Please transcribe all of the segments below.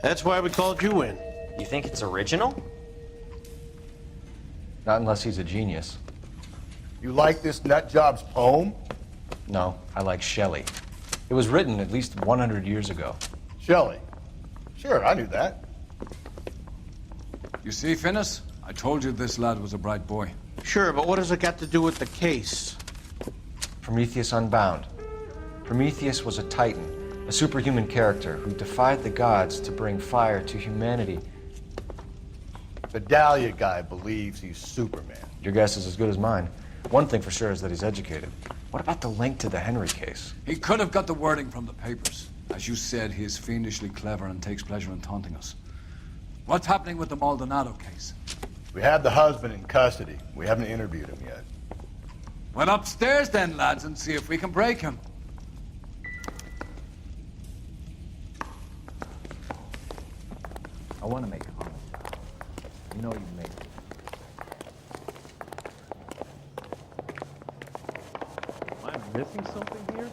That's why we called you in. You think it's original? Not unless he's a genius. You like this nutjob's poem? No, I like Shelley. It was written at least 100 years ago. Shelley. Sure, I knew that. You see, Finnis? I told you this lad was a bright boy. Sure, but what has it got to do with the case? Prometheus Unbound. Prometheus was a titan, a superhuman character who defied the gods to bring fire to humanity. The Dahlia guy believes he's Superman. Your guess is as good as mine. One thing for sure is that he's educated. What about the link to the Henry case? He could have got the wording from the papers. As you said, he is fiendishly clever and takes pleasure in taunting us. What's happening with the Maldonado case? We have the husband in custody. We haven't interviewed him yet. Well, upstairs then, lads, and see if we can break him. I want to make a comment. You know you make it. Am I missing something here?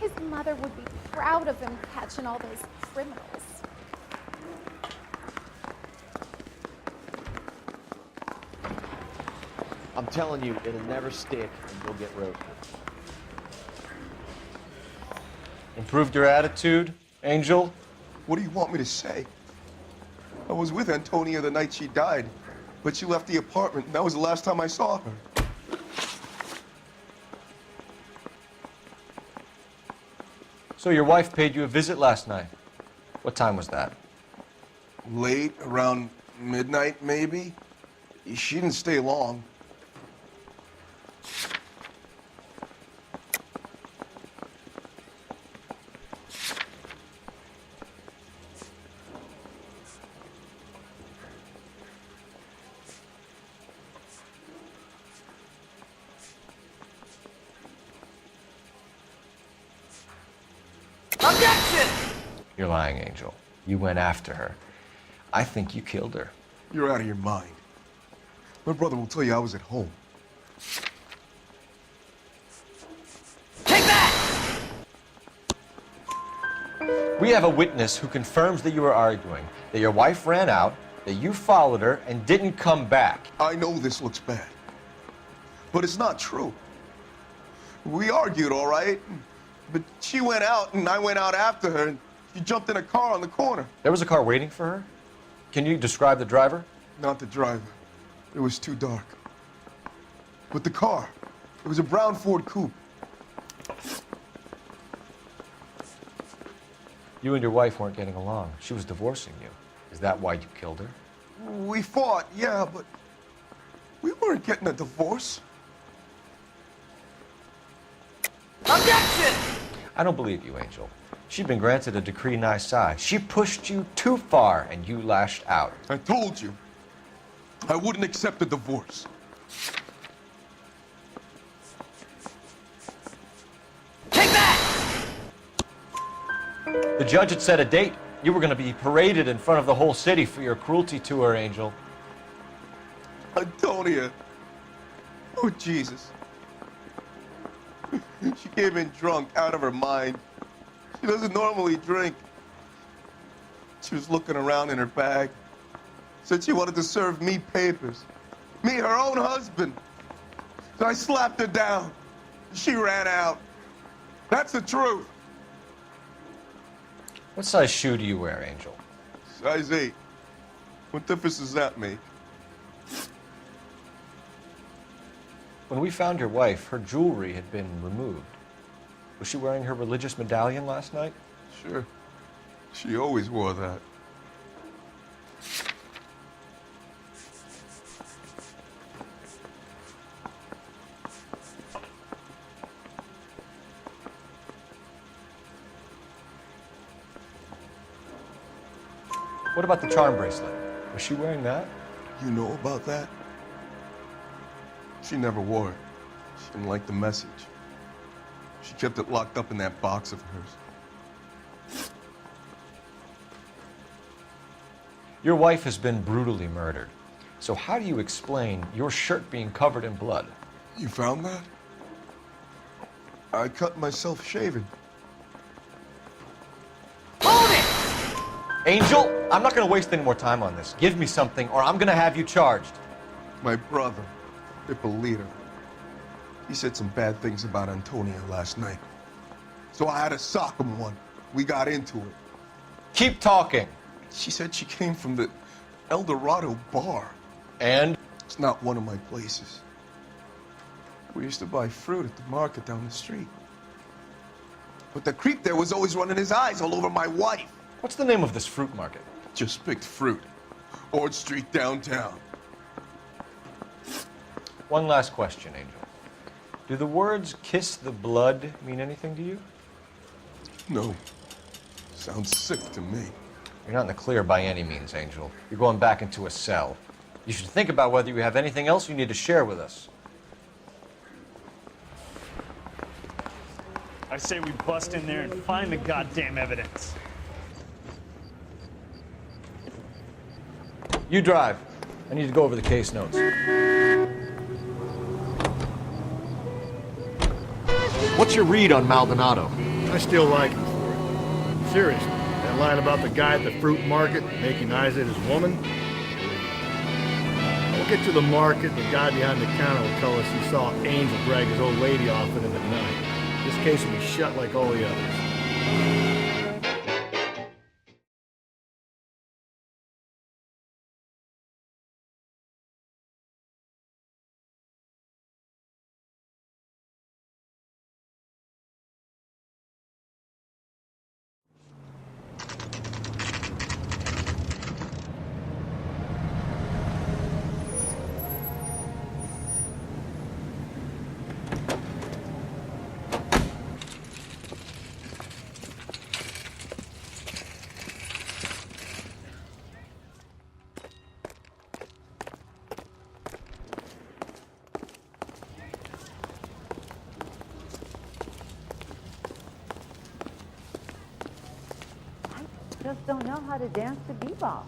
His mother would be proud of him catching all those criminals. I'm telling you, it'll never stick and you'll get roasted. Improved your attitude, Angel? What do you want me to say? I was with Antonia the night she died, but she left the apartment, and that was the last time I saw her. So your wife paid you a visit last night. What time was that? Late, around midnight, maybe? She didn't stay long. You're lying, Angel. You went after her. I think you killed her. You're out of your mind. My brother will tell you I was at home. We have a witness who confirms that you were arguing, that your wife ran out, that you followed her and didn't come back. I know this looks bad, but it's not true. We argued, all right, but she went out and I went out after her, and she jumped in a car on the corner. There was a car waiting for her? Can you describe the driver? Not the driver. It was too dark. But the car, it was a brown Ford coupe. You and your wife weren't getting along. She was divorcing you. Is that why you killed her? We fought, yeah, but we weren't getting a divorce. Objection! I don't believe you, Angel. She'd been granted a decree nisi. She pushed you too far, and you lashed out. I told you, I wouldn't accept a divorce. Take that! The judge had set a date. You were going to be paraded in front of the whole city for your cruelty to her, Angel. Antonia. Oh, Jesus. She came in drunk, out of her mind. She doesn't normally drink. She was looking around in her bag. Said she wanted to serve me papers. Me, her own husband. So I slapped her down. She ran out. That's the truth. What size shoe do you wear, Angel? Size 8. What difference does that make? When we found your wife, her jewelry had been removed. Was she wearing her religious medallion last night? Sure. She always wore that. What about the charm bracelet? Was she wearing that? You know about that? She never wore it. She didn't like the message. She kept it locked up in that box of hers. Your wife has been brutally murdered. So how do you explain your shirt being covered in blood? You found that? I cut myself shaving. Angel, I'm not going to waste any more time on this. Give me something, or I'm going to have you charged. My brother, Ippolito, he said some bad things about Antonia last night. So I had to sock him one. We got into it. Keep talking. She said she came from the El Dorado bar. And? It's not one of my places. We used to buy fruit at the market down the street. But the creep there was always running his eyes all over my wife. What's the name of this fruit market? Just picked fruit. Ord Street downtown. One last question, Angel. Do the words kiss the blood mean anything to you? No. Sounds sick to me. You're not in the clear by any means, Angel. You're going back into a cell. You should think about whether you have anything else you need to share with us. I say we bust in there and find the goddamn evidence. You drive. I need to go over the case notes. What's your read on Maldonado? I still like him for it. Seriously, that line about the guy at the fruit market making eyes at his woman? We'll get to the market, the guy behind the counter will tell us he saw Angel drag his old lady off in him at night. This case will be shut like all the others. Just don't know how to dance to bebop.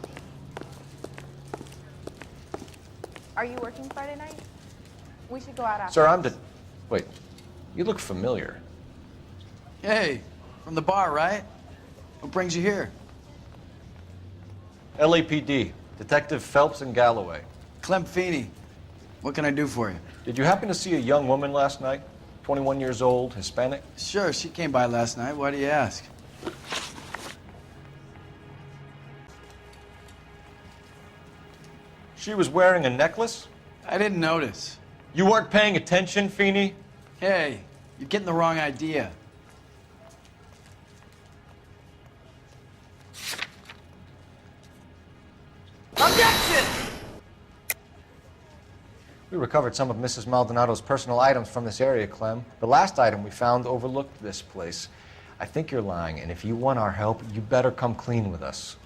Are you working Friday night? We should go out after. Sir, Wait. You look familiar. Hey, from the bar, right? What brings you here? LAPD. Detective Phelps and Galloway. Clem Feeney. What can I do for you? Did you happen to see a young woman last night? 21 years old, Hispanic? Sure, she came by last night. Why do you ask? She was wearing a necklace? I didn't notice. You weren't paying attention, Feeney? Hey, you're getting the wrong idea. Objection! We recovered some of Mrs. Maldonado's personal items from this area, Clem. The last item we found overlooked this place. I think you're lying, and if you want our help, you better come clean with us.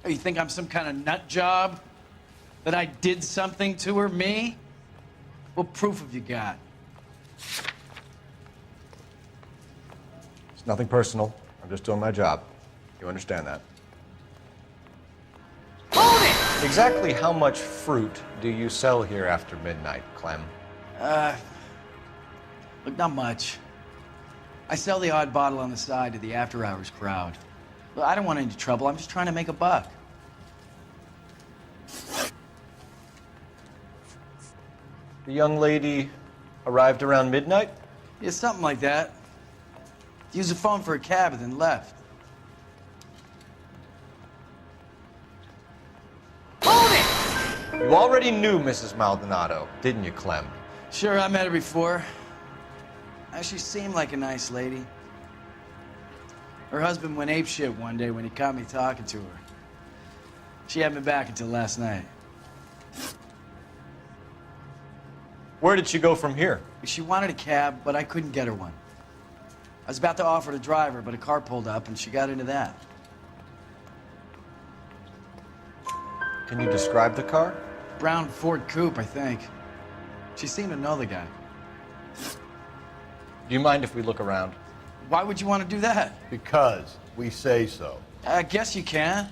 Oh, you think I'm some kind of nut job? That I did something to her, me? What proof have you got? It's nothing personal. I'm just doing my job. You understand that? Hold it! Exactly how much fruit do you sell here after midnight, Clem? Look, not much. I sell the odd bottle on the side to the after-hours crowd. Look, I don't want any trouble. I'm just trying to make a buck. The young lady arrived around midnight? Yeah, something like that. Used the phone for a cab and then left. Hold it! You already knew Mrs. Maldonado, didn't you, Clem? Sure, I met her before. She seemed like a nice lady. Her husband went apeshit one day when he caught me talking to her. She had me back until last night. Where did she go from here? She wanted a cab, but I couldn't get her one. I was about to offer to drive her, but a car pulled up and she got into that. Can you describe the car? Brown Ford Coupe, I think. She seemed to know the guy. Do you mind if we look around? Why would you want to do that? Because we say so. I guess you can.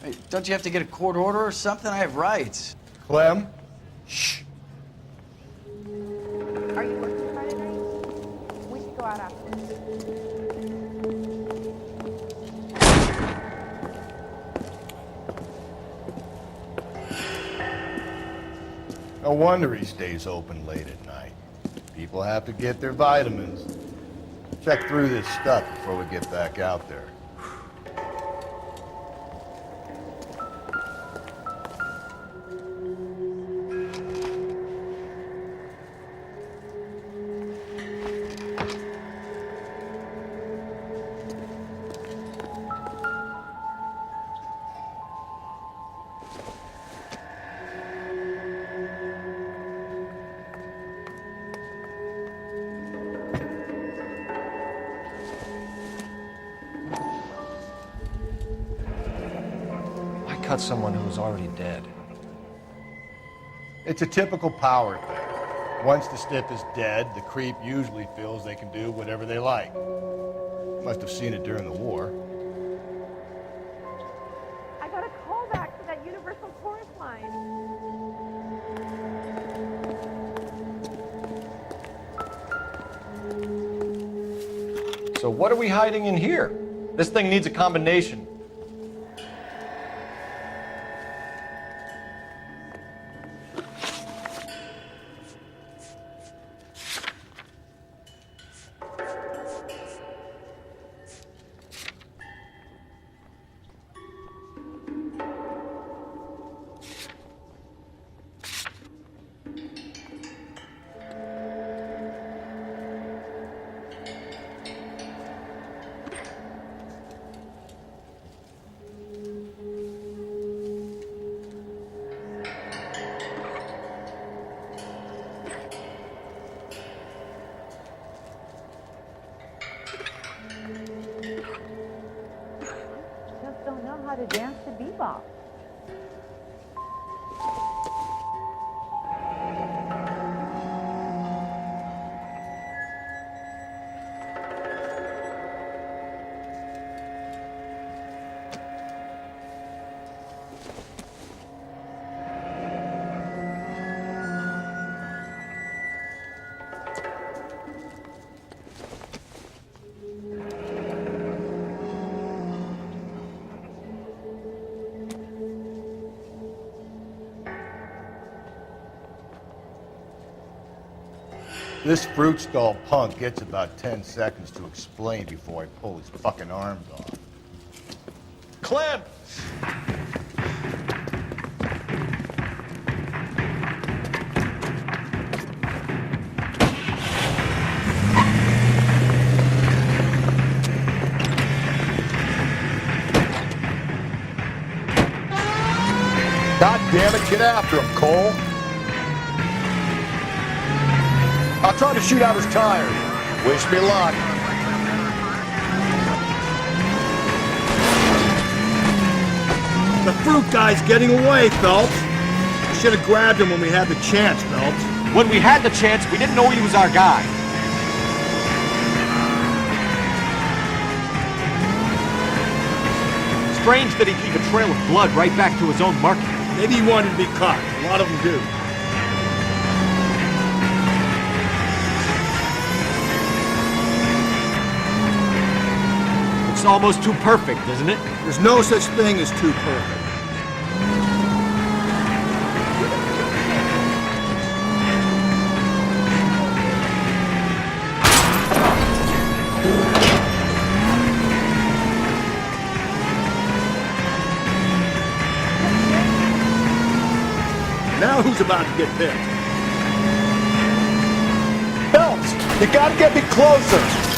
Hey, don't you have to get a court order or something? I have rights. Clem? Shh. Are you working Friday night? We should go out after. No wonder he stays open late at night. People have to get their vitamins. Check through this stuff before we get back out there. Cut someone who was already dead. It's a typical power thing. Once the stiff is dead, the creep usually feels they can do whatever they like. Must have seen it during the war. I got a call back to that Universal Chorus line. So what are we hiding in here? This thing needs a combination. Just don't know how to dance to bebop. This fruit stall punk gets about 10 seconds to explain before I pull his fucking arms off. Clem! God damn it, get after him, Cole. I'll try to shoot out his tires. Wish me luck. The fruit guy's getting away, Phelps. We should have grabbed him when we had the chance, Phelps. When we had the chance, we didn't know he was our guy. Strange that he'd leave a trail of blood right back to his own market. Maybe he wanted to be caught. A lot of them do. It's almost too perfect, isn't it? There's no such thing as too perfect. Now who's about to get picked? Phelps, you gotta get me closer.